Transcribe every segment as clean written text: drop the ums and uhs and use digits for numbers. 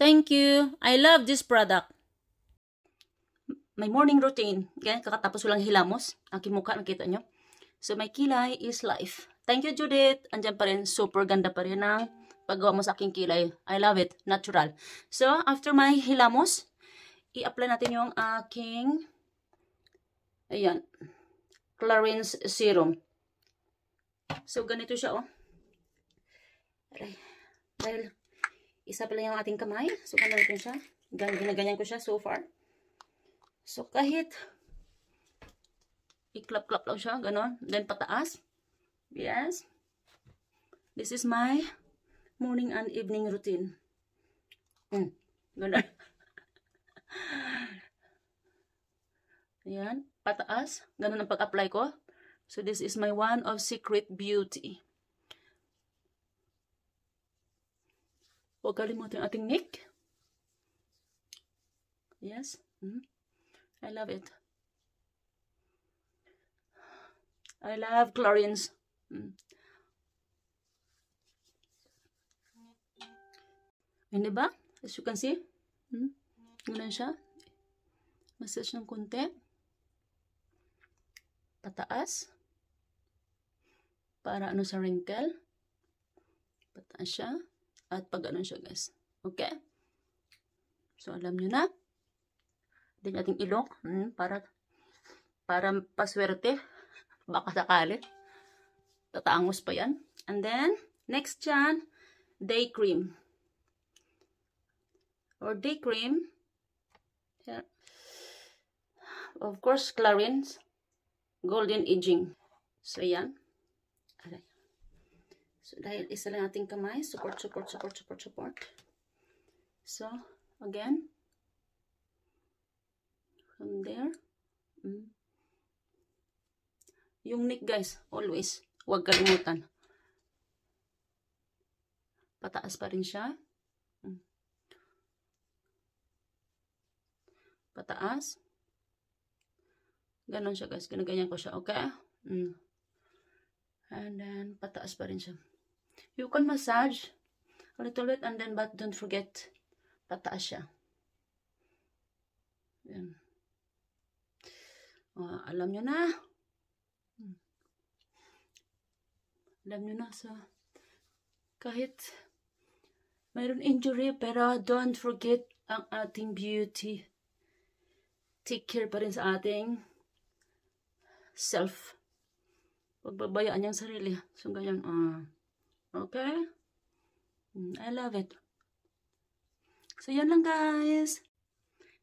Thank you. I love this product. My morning routine. Ganyan, kakatapos ko lang hilamos. Aking mukha, nakita nyo. So, my kilay is life. Thank you, Judith. Andyan pa rin. Super ganda pa rin ang paggawa mo sa aking kilay. I love it. Natural. So, after my hilamos, i-apply natin yung aking ayan, Clarins Serum. So, ganito siya, oh. Dahil isa pa lang yung ating kamay. So, ganito siya. Ginaganyan ko siya so far. So, kahit i-clap-clap lang siya, ganon. Then, pataas. Yes. This is my morning and evening routine. Ganon. Ayan. Pataas. Ganon ang pag-apply ko. So, this is my one of Secret Beauty. Huwag kalimutin ating neck. Yes. I love it. I love Clarins. Hindi ba? As you can see. Ganun siya. Massage ng konti. Pataas. Para ano sa wrinkle. Pataas siya. At pag ano siya, guys. Okay? So, alam nyo na. Din ating ilong. Para paswerte. Baka sakali. Tataangos pa yan. And then, next yan, day cream. Or day cream. Yeah. Of course, Clarins. Golden Aging. So, yan. Aray. So, dahil isa lang ating kamay. Support. So, again. From there. Yung neck, guys, always, huwag kalimutan. Pataas pa rin siya. Pataas. Ganon siya, guys. Ginaganyan ko siya, okay? And then, pataas pa rin siya. You can massage a little bit and then, but don't forget, pataas siya. Yan. Alam nyo na. Alam nyo na sa kahit mayroon injury, pero don't forget ang ating beauty. Take care pa rin sa ating self. Pagbabayaan niyang sarili. So, ganyan. Okay? I love it. So, yan lang, guys.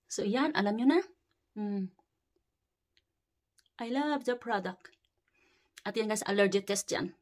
So, yan. Alam nyo na. I love the product. At yan, guys, allergy test yan.